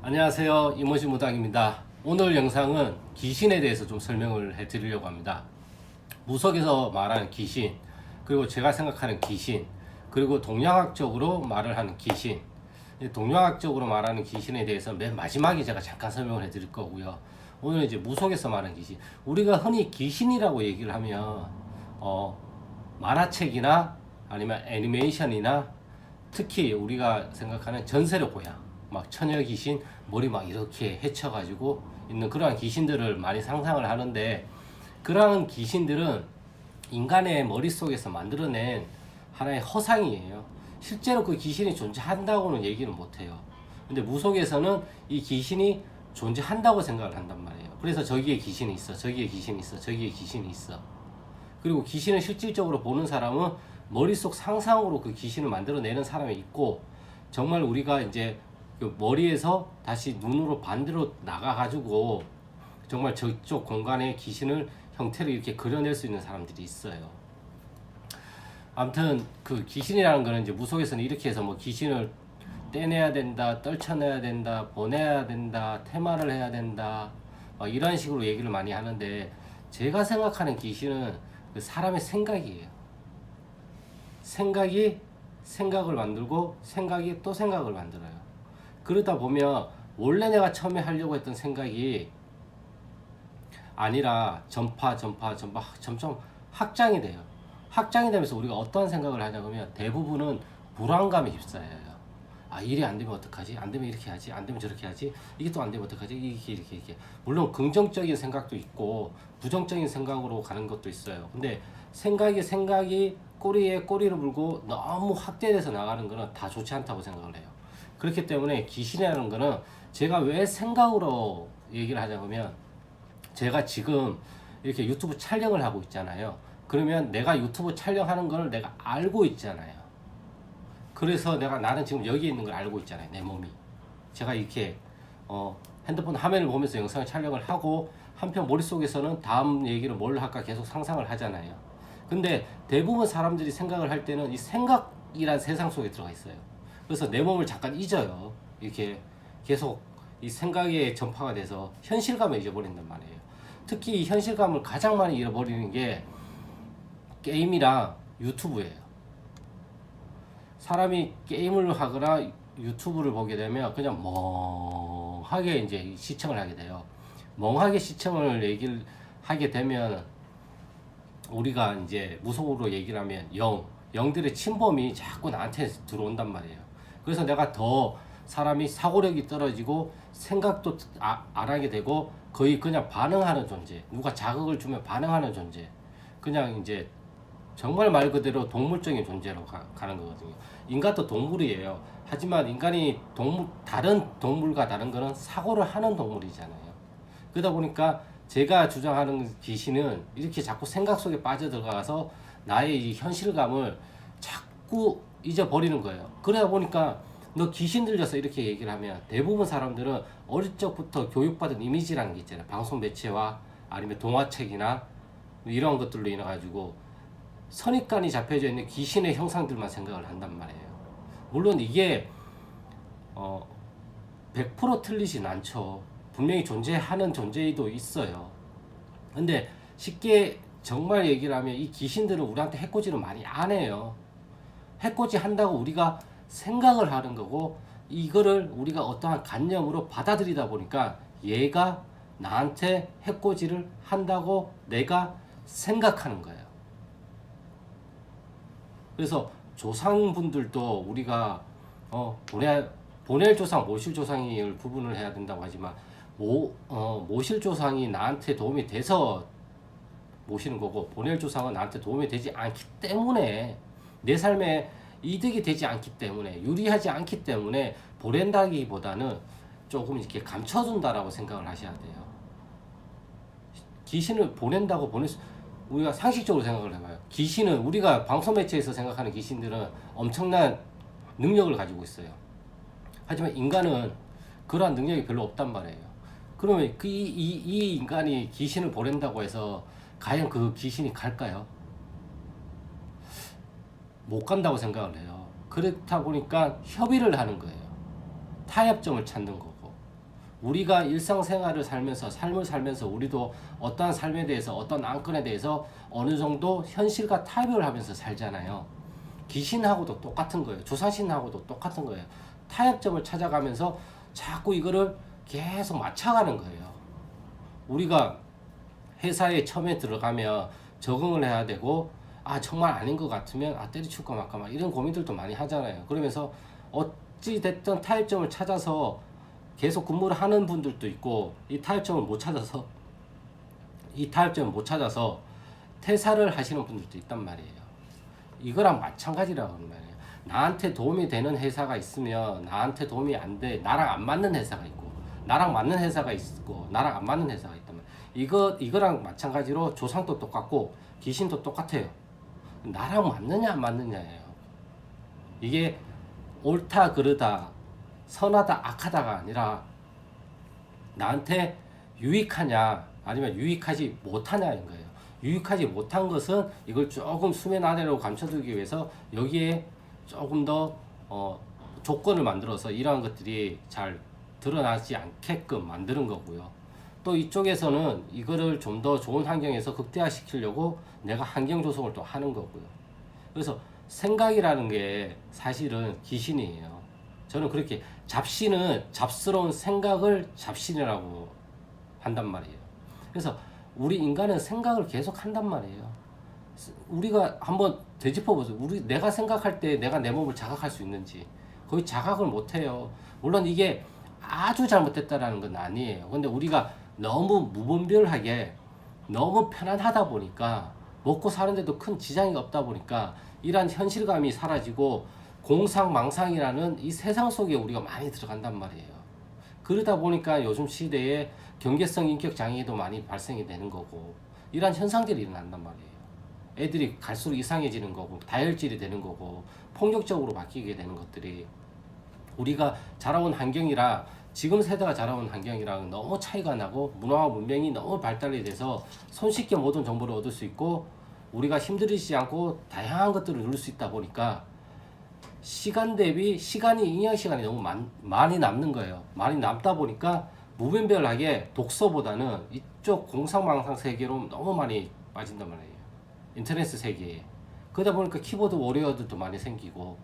안녕하세요. 이모지 무당입니다. 오늘 영상은 귀신에 대해서 좀 설명을 해 드리려고 합니다. 무속에서 말하는 귀신, 그리고 제가 생각하는 귀신, 그리고 동양학적으로 말을 하는 귀신. 동양학적으로 말하는 귀신에 대해서 맨 마지막에 제가 잠깐 설명을 해 드릴 거고요. 오늘 이제 무속에서 말하는 귀신. 우리가 흔히 귀신이라고 얘기를 하면 만화책이나 아니면 애니메이션이나 특히 우리가 생각하는 전설의 고향, 막 처녀 귀신, 머리 막 이렇게 헤쳐가지고 있는 그러한 귀신들을 많이 상상을 하는데, 그러한 귀신들은 인간의 머릿속에서 만들어낸 하나의 허상이에요. 실제로 그 귀신이 존재한다고는 얘기는 못해요. 근데 무속에서는 이 귀신이 존재한다고 생각을 한단 말이에요. 그래서 저기에 귀신이 있어, 저기에 귀신이 있어, 저기에 귀신이 있어. 그리고 귀신을 실질적으로 보는 사람은 머릿속 상상으로 그 귀신을 만들어내는 사람이 있고, 정말 우리가 이제 그 머리에서 다시 눈으로 반대로 나가가지고 정말 저쪽 공간에 귀신을 형태를 이렇게 그려낼 수 있는 사람들이 있어요. 아무튼 그 귀신이라는 거는 이제 무속에서는 이렇게 해서 뭐 귀신을 떼내야 된다, 떨쳐내야 된다, 보내야 된다, 테마를 해야 된다, 막 이런 식으로 얘기를 많이 하는데, 제가 생각하는 귀신은 그 사람의 생각이에요. 생각이 생각을 만들고 생각이 또 생각을 만들어요. 그러다 보면 원래 내가 처음에 하려고 했던 생각이 아니라 점점 확장이 돼요. 확장이 되면서 우리가 어떤 생각을 하냐면 대부분은 불안감에 휩싸여요. 아, 일이 안 되면 어떡하지? 안 되면 이렇게 하지? 안 되면 저렇게 하지? 이게 또 안 되면 어떡하지? 이렇게. 물론 긍정적인 생각도 있고 부정적인 생각으로 가는 것도 있어요. 근데 생각이 꼬리에 꼬리를 물고 너무 확대돼서 나가는 거는 다 좋지 않다고 생각을 해요. 그렇기 때문에 귀신이라는 거는, 제가 왜 생각으로 얘기를 하자면, 제가 지금 이렇게 유튜브 촬영을 하고 있잖아요. 그러면 내가 유튜브 촬영하는 걸 내가 알고 있잖아요. 그래서 나는 지금 여기 있는 걸 알고 있잖아요. 내 몸이. 제가 이렇게 핸드폰 화면을 보면서 영상을 촬영을 하고, 한편 머릿속에서는 다음 얘기를 뭘 할까 계속 상상을 하잖아요. 근데 대부분 사람들이 생각을 할 때는 이 생각이란 세상 속에 들어가 있어요. 그래서 내 몸을 잠깐 잊어요. 이렇게 계속 이 생각에 전파가 돼서 현실감을 잊어버린단 말이에요. 특히 이 현실감을 가장 많이 잃어버리는 게 게임이랑 유튜브예요. 사람이 게임을 하거나 유튜브를 보게 되면 그냥 멍하게 이제 시청을 하게 돼요. 멍하게 시청을 얘기를 하게 되면, 우리가 이제 무속으로 얘기를 하면 영들의 침범이 자꾸 나한테 들어온단 말이에요. 그래서 내가 더 사람이 사고력이 떨어지고 생각도 안 하게 되고, 거의 그냥 반응하는 존재, 누가 자극을 주면 반응하는 존재, 그냥 이제 정말 말 그대로 동물적인 존재로 가는 거거든요. 인간도 동물이에요. 하지만 인간이 다른 동물과 다른 거는 사고를 하는 동물이잖아요. 그러다 보니까 제가 주장하는 귀신은 이렇게 자꾸 생각 속에 빠져들어가서 나의 이 현실감을 자꾸 잊어버리는 거예요. 그러다 보니까 너 귀신 들려서 이렇게 얘기를 하면, 대부분 사람들은 어릴 적부터 교육받은 이미지라는 게 있잖아요. 방송 매체와 아니면 동화책이나 이런 것들로 인해 가지고 선입관이 잡혀져 있는 귀신의 형상들만 생각을 한단 말이에요. 물론 이게 100% 틀리진 않죠. 분명히 존재하는 존재도 있어요. 근데 쉽게 정말 얘기를 하면 이 귀신들은 우리한테 해코지를 많이 안 해요. 해코지 한다고 우리가 생각을 하는 거고, 이거를 우리가 어떠한 관념으로 받아들이다 보니까 얘가 나한테 해코지를 한다고 내가 생각하는 거예요. 그래서 조상분들도 우리가 보낼 조상, 모실 조상을 구분을 해야 된다고 하지만, 모실 조상이 나한테 도움이 돼서 모시는 거고, 보낼 조상은 나한테 도움이 되지 않기 때문에, 내 삶에 이득이 되지 않기 때문에, 유리하지 않기 때문에 보낸다기보다는 조금 이렇게 감춰둔다라고 생각을 하셔야 돼요. 귀신을 보낸다고 우리가 상식적으로 생각을 해봐요. 귀신은, 우리가 방송 매체에서 생각하는 귀신들은 엄청난 능력을 가지고 있어요. 하지만 인간은 그러한 능력이 별로 없단 말이에요. 그러면 이 인간이 귀신을 보낸다고 해서 과연 그 귀신이 갈까요? 못 간다고 생각을 해요. 그렇다 보니까 협의를 하는 거예요. 타협점을 찾는 거고. 우리가 일상생활을 살면서 삶을 살면서 우리도 어떠한 삶에 대해서 어떤 안건에 대해서 어느 정도 현실과 타협을 하면서 살잖아요. 귀신하고도 똑같은 거예요. 조사신하고도 똑같은 거예요. 타협점을 찾아가면서 자꾸 이거를 계속 맞춰가는 거예요. 우리가 회사에 처음에 들어가면 적응을 해야 되고 정말 아닌 것 같으면 때려칠까 말까 막 이런 고민들도 많이 하잖아요. 그러면서 어찌 됐든 타협점을 찾아서 계속 근무를 하는 분들도 있고 이 타협점을 못 찾아서 퇴사를 하시는 분들도 있단 말이에요. 이거랑 마찬가지라고 하는 말이에요. 나한테 도움이 되는 회사가 있으면 나한테 도움이 안 돼. 나랑 안 맞는 회사가 있고 나랑 맞는 회사가 있고 나랑 안 맞는 회사가 있단 말이에요. 이거랑 마찬가지로 조상도 똑같고 귀신도 똑같아요. 나랑 맞느냐 안 맞느냐예요. 이게 옳다 그르다 선하다 악하다가 아니라 나한테 유익하냐 아니면 유익하지 못하냐인 거예요. 유익하지 못한 것은 이걸 조금 수면 아래로 감춰두기 위해서 여기에 조금 더 조건을 만들어서 이러한 것들이 잘 드러나지 않게끔 만드는 거고요. 또 이쪽에서는 이거를 좀 더 좋은 환경에서 극대화시키려고 내가 환경 조성을 또 하는 거고요. 그래서 생각이라는 게 사실은 귀신이에요. 저는 그렇게 잡신은 잡스러운 생각을 잡신이라고 한단 말이에요. 그래서 우리 인간은 생각을 계속 한단 말이에요. 우리가 한번 되짚어보세요. 내가 생각할 때 내가 내 몸을 자각할 수 있는지 거의 자각을 못해요. 물론 이게 아주 잘못됐다라는 건 아니에요. 근데 우리가 너무 무분별하게 너무 편안하다 보니까 먹고 사는데도 큰 지장이 없다 보니까 이러한 현실감이 사라지고 공상망상이라는 이 세상 속에 우리가 많이 들어간단 말이에요. 그러다 보니까 요즘 시대에 경계성 인격 장애도 많이 발생이 되는 거고 이러한 현상들이 일어난단 말이에요. 애들이 갈수록 이상해지는 거고 다혈질이 되는 거고 폭력적으로 바뀌게 되는 것들이 우리가 자라온 환경이라 지금 세대가 자라온 환경이랑 너무 차이가 나고 문화와 문명이 너무 발달이 돼서 손쉽게 모든 정보를 얻을 수 있고 우리가 힘들이지 않고 다양한 것들을 누릴 수 있다 보니까 시간 대비 잉여 시간이 너무 많이 남는 거예요. 많이 남다 보니까 무분별하게 독서보다는 이쪽 공상망상 세계로 너무 많이 빠진단 말이에요. 인터넷 세계에. 그러다 보니까 키보드 워리어들도 많이 생기고.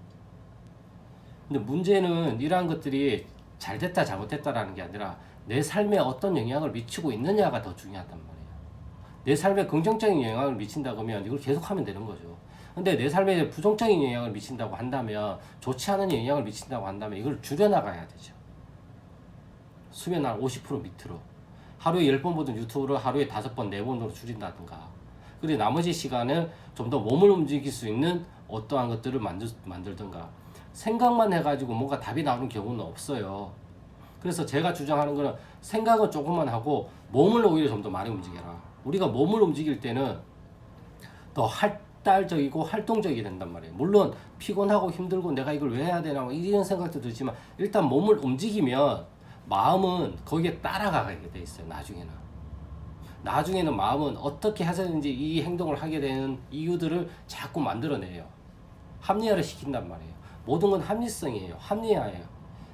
근데 문제는 이러한 것들이 잘됐다 잘못됐다라는 게 아니라 내 삶에 어떤 영향을 미치고 있느냐가 더 중요하단 말이에요. 내 삶에 긍정적인 영향을 미친다고 하면 이걸 계속하면 되는 거죠. 근데 내 삶에 부정적인 영향을 미친다고 한다면 좋지 않은 영향을 미친다고 한다면 이걸 줄여나가야 되죠. 수면 한 50% 밑으로 하루에 10번 보던 유튜브를 하루에 5번, 4번으로 줄인다든가 그리고 나머지 시간을 좀 더 몸을 움직일 수 있는 어떠한 것들을 만들든가 생각만 해가지고 뭔가 답이 나오는 경우는 없어요. 그래서 제가 주장하는 거는 생각은 조금만 하고 몸을 오히려 좀 더 많이 움직여라. 우리가 몸을 움직일 때는 더 활달적이고 활동적이 된단 말이에요. 물론 피곤하고 힘들고 내가 이걸 왜 해야 되나 이런 생각도 들지만 일단 몸을 움직이면 마음은 거기에 따라가게 돼 있어요. 나중에는 마음은 어떻게 해야 되는지 이 행동을 하게 되는 이유들을 자꾸 만들어내요. 합리화를 시킨단 말이에요. 모든 건 합리성이에요. 합리화예요.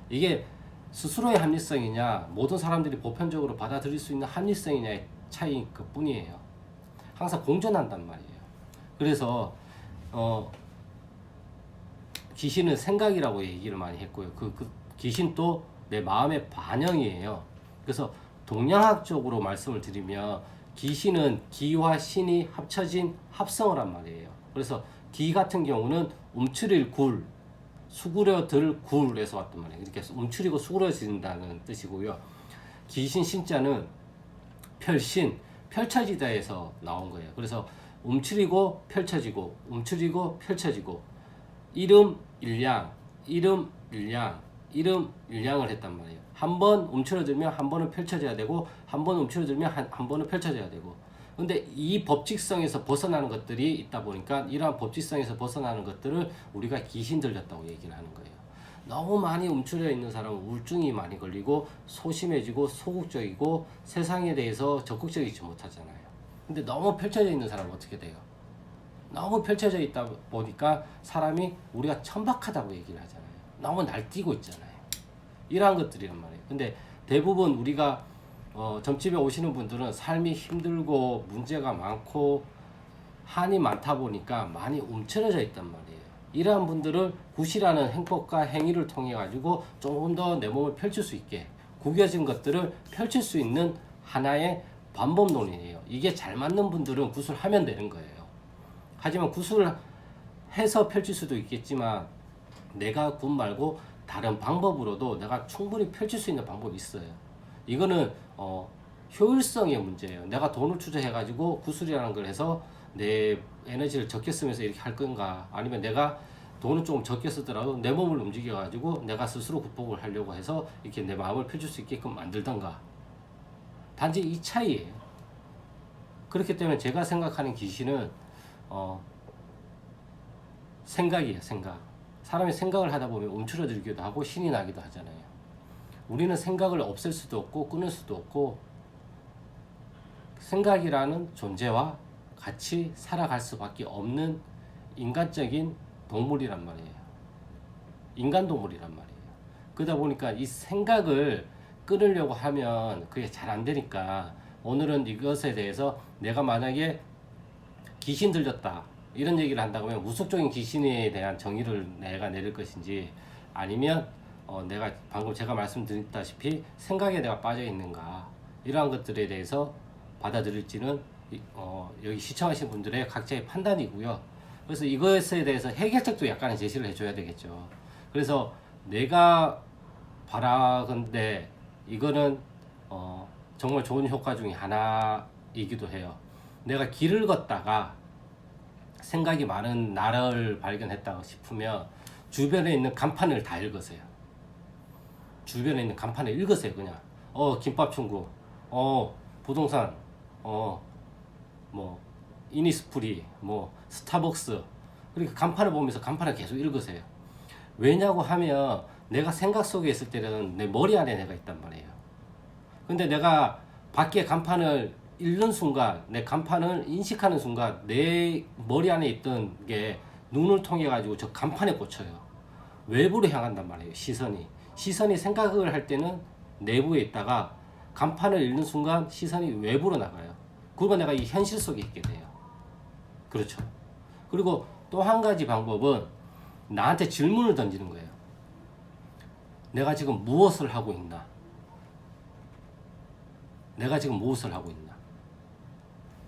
이게 스스로의 합리성이냐 모든 사람들이 보편적으로 받아들일 수 있는 합리성이냐의 차이인 것 뿐이에요. 항상 공존한단 말이에요. 그래서 귀신은 생각이라고 얘기를 많이 했고요. 그 귀신도 내 마음의 반영이에요. 그래서 동양학적으로 말씀을 드리면 귀신은 기와 신이 합쳐진 합성을 한 말이에요. 그래서 기 같은 경우는 움츠릴 굴, 수그려들 굴에서 왔단 말이에요. 이렇게 움츠리고 수그러진다는 뜻이고요. 귀신 신자는 펼신, 펼쳐지다에서 나온 거예요. 그래서 움츠리고 펼쳐지고 움츠리고 펼쳐지고 이름 일량, 이름 일량, 이름 일량을 했단 말이에요. 한 번 움츠러들면 한 번은 펼쳐져야 되고 한 번 움츠러들면 한 번은 펼쳐져야 되고 근데 이 법칙성에서 벗어나는 것들이 있다 보니까 이러한 법칙성에서 벗어나는 것들을 우리가 귀신 들렸다고 얘기를 하는 거예요. 너무 많이 움츠려 있는 사람은 우울증이 많이 걸리고 소심해지고 소극적이고 세상에 대해서 적극적이지 못하잖아요. 근데 너무 펼쳐져 있는 사람은 어떻게 돼요? 너무 펼쳐져 있다 보니까 사람이 우리가 천박하다고 얘기를 하잖아요. 너무 날뛰고 있잖아요. 이러한 것들이란 말이에요. 근데 대부분 우리가 점집에 오시는 분들은 삶이 힘들고 문제가 많고 한이 많다 보니까 많이 움츠러져 있단 말이에요. 이러한 분들을 굿이라는 행법과 행위를 통해 가지고 조금 더 내 몸을 펼칠 수 있게 구겨진 것들을 펼칠 수 있는 하나의 방법론이에요. 이게 잘 맞는 분들은 굿을 하면 되는 거예요. 하지만 굿을 해서 펼칠 수도 있겠지만 내가 굿 말고 다른 방법으로도 내가 충분히 펼칠 수 있는 방법이 있어요. 이거는 효율성의 문제예요. 내가 돈을 투자해 가지고 굿이라는 걸 해서 내 에너지를 적게 쓰면서 이렇게 할 건가, 아니면 내가 돈은 조금 적게 쓰더라도 내 몸을 움직여 가지고 내가 스스로 극복을 하려고 해서 이렇게 내 마음을 펼칠 수 있게끔 만들던가. 단지 이 차이예요. 그렇기 때문에 제가 생각하는 귀신은 생각이에요. 생각. 사람이 생각을 하다 보면 움츠러들기도 하고 신이 나기도 하잖아요. 우리는 생각을 없앨 수도 없고 끊을 수도 없고 생각이라는 존재와 같이 살아갈 수밖에 없는 인간적인 동물이란 말이에요. 인간 동물이란 말이에요. 그러다 보니까 이 생각을 끊으려고 하면 그게 잘 안 되니까 오늘은 이것에 대해서 내가 만약에 귀신 들렸다 이런 얘기를 한다고 하면 무속적인 귀신에 대한 정의를 내가 내릴 것인지, 아니면 내가 방금 제가 말씀드렸다시피 생각에 내가 빠져 있는가, 이러한 것들에 대해서 받아들일지는 여기 시청하신 분들의 각자의 판단이고요. 그래서 이것에 대해서 해결책도 약간의 제시를 해줘야 되겠죠. 그래서 내가 바라건대 이거는 정말 좋은 효과 중에 하나이기도 해요. 내가 길을 걷다가 생각이 많은 나를 발견했다 싶으면 주변에 있는 간판을 다 읽으세요. 주변에 있는 간판을 읽으세요. 그냥 김밥 천국, 부동산, 뭐 이니스프리, 뭐 스타벅스, 그렇게 간판을 보면서 간판을 계속 읽으세요. 왜냐고 하면 내가 생각 속에 있을 때는 내 머리 안에 내가 있단 말이에요. 근데 내가 밖에 간판을 읽는 순간, 내 간판을 인식하는 순간 내 머리 안에 있던 게 눈을 통해 가지고 저 간판에 꽂혀요. 외부로 향한단 말이에요. 시선이 생각을 할 때는 내부에 있다가 간판을 읽는 순간 시선이 외부로 나가요. 그리고 내가 이 현실 속에 있게 돼요. 그렇죠. 그리고 또 한 가지 방법은 나한테 질문을 던지는 거예요. 내가 지금 무엇을 하고 있나? 내가 지금 무엇을 하고 있나?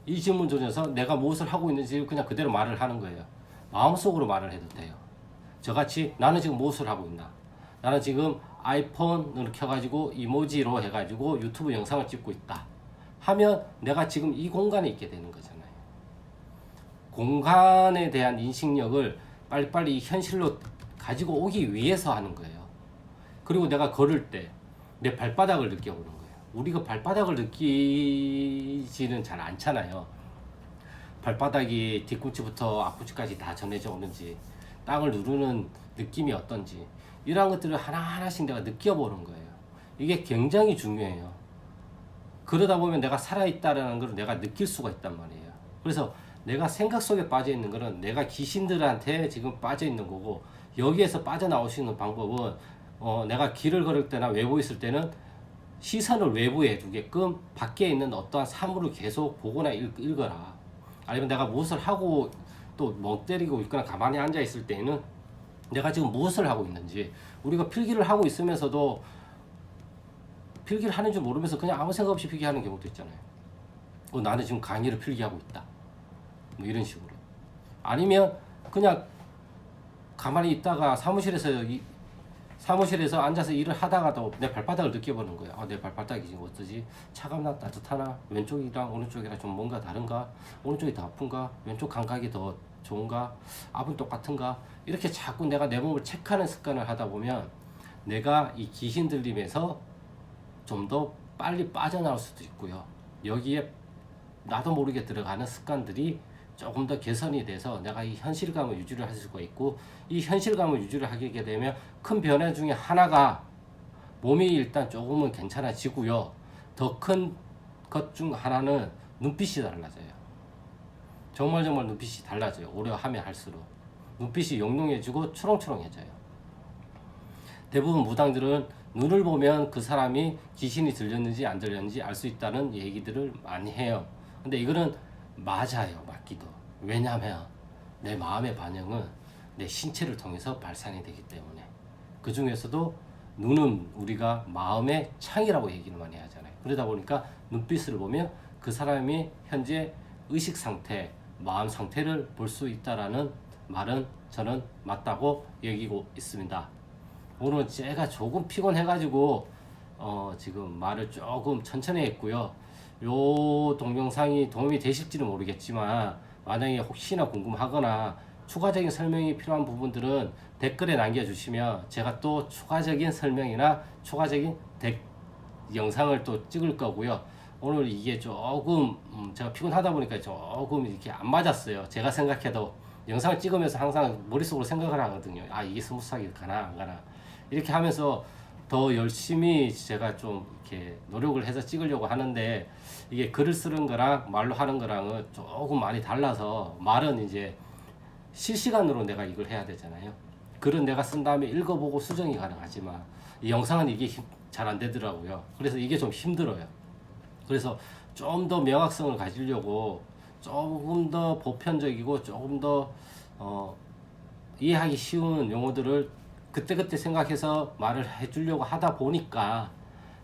이 질문 중에서 내가 무엇을 하고 있는지 그냥 그대로 말을 하는 거예요. 마음속으로 말을 해도 돼요. 저같이 나는 지금 무엇을 하고 있나? 나는 지금 아이폰을 켜가지고 이모지로 해가지고 유튜브 영상을 찍고 있다 하면 내가 지금 이 공간에 있게 되는 거잖아요. 공간에 대한 인식력을 빨리빨리 현실로 가지고 오기 위해서 하는 거예요. 그리고 내가 걸을 때 내 발바닥을 느껴보는 거예요. 우리가 발바닥을 느끼지는 잘 않잖아요. 발바닥이 뒤꿈치부터 앞꿈치까지 다 전해져 오는지, 땅을 누르는 느낌이 어떤지, 이러한 것들을 하나하나씩 내가 느껴보는 거예요. 이게 굉장히 중요해요. 그러다 보면 내가 살아있다는 걸 내가 느낄 수가 있단 말이에요. 그래서 내가 생각 속에 빠져 있는 거는 내가 귀신들한테 지금 빠져 있는 거고, 여기에서 빠져나올 수 있는 방법은 내가 길을 걸을 때나 외부에 있을 때는 시선을 외부에 두게끔 밖에 있는 어떠한 사물을 계속 보거나 읽어라. 아니면 내가 무엇을 하고 또 멍 때리고 있거나 가만히 앉아 있을 때에는 내가 지금 무엇을 하고 있는지, 우리가 필기를 하고 있으면서도 필기를 하는 줄 모르면서 그냥 아무 생각 없이 필기하는 경우도 있잖아요. 나는 지금 강의를 필기하고 있다, 뭐 이런 식으로. 아니면 그냥 가만히 있다가 사무실에서 앉아서 일을 하다가도 내 발바닥을 느껴보는 거예요. 내 발바닥이 지금 어떠지? 차갑나 따뜻하나? 왼쪽이랑 오른쪽이랑 좀 뭔가 다른가? 오른쪽이 더 아픈가? 왼쪽 감각이 더 좋은가? 압은 똑같은가? 이렇게 자꾸 내가 내 몸을 체크하는 습관을 하다 보면 내가 이 귀신 들림에서 좀 더 빨리 빠져나올 수도 있고요. 여기에 나도 모르게 들어가는 습관들이 조금 더 개선이 돼서 내가 이 현실감을 유지를 할 수가 있고, 이 현실감을 유지를 하게 되면 큰 변화 중에 하나가 몸이 일단 조금은 괜찮아지고요. 더 큰 것 중 하나는 눈빛이 달라져요. 정말 눈빛이 달라져요. 오래 하면 할수록 눈빛이 용용해지고 초롱초롱해져요. 대부분 무당들은 눈을 보면 그 사람이 귀신이 들렸는지 안 들렸는지 알 수 있다는 얘기들을 많이 해요. 근데 이거는 맞아요. 맞기도. 왜냐하면 내 마음의 반응은 내 신체를 통해서 발산이 되기 때문에. 그 중에서도 눈은 우리가 마음의 창이라고 얘기를 많이 하잖아요. 그러다 보니까 눈빛을 보면 그 사람이 현재 의식 상태, 마음 상태를 볼 수 있다라는 말은 저는 맞다고 여기고 있습니다. 오늘 제가 조금 피곤해가지고 지금 말을 조금 천천히 했고요. 요 동영상이 도움이 되실지는 모르겠지만 만약에 혹시나 궁금하거나 추가적인 설명이 필요한 부분들은 댓글에 남겨주시면 제가 또 추가적인 설명이나 추가적인 영상을 또 찍을 거고요. 오늘 이게 조금 제가 피곤하다 보니까 조금 이렇게 안 맞았어요. 제가 생각해도 영상을 찍으면서 항상 머릿속으로 생각을 하거든요. 아, 이게 스무스하게 가나 안 가나 이렇게 하면서 더 열심히 제가 좀 이렇게 노력을 해서 찍으려고 하는데 이게 글을 쓰는 거랑 말로 하는 거랑은 조금 많이 달라서 말은 이제 실시간으로 내가 이걸 해야 되잖아요. 글은 내가 쓴 다음에 읽어보고 수정이 가능하지만 이 영상은 이게 잘 안 되더라고요. 그래서 이게 좀 힘들어요. 그래서 좀 더 명확성을 가지려고 조금 더 보편적이고 조금 더 이해하기 쉬운 용어들을 그때그때 생각해서 말을 해주려고 하다 보니까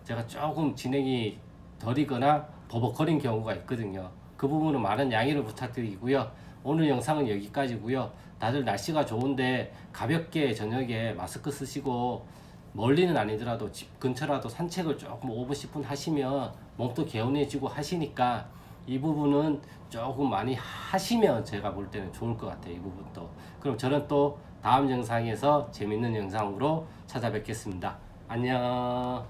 제가 조금 진행이 덜이거나 버벅거린 경우가 있거든요. 그 부분은 많은 양해를 부탁드리고요. 오늘 영상은 여기까지고요. 다들 날씨가 좋은데 가볍게 저녁에 마스크 쓰시고 멀리는 아니더라도 집 근처라도 산책을 조금 5분 10분 하시면 몸도 개운해지고 하시니까 이 부분은 조금 많이 하시면 제가 볼 때는 좋을 것 같아요. 이 부분도. 그럼 저는 또 다음 영상에서 재밌는 영상으로 찾아뵙겠습니다. 안녕.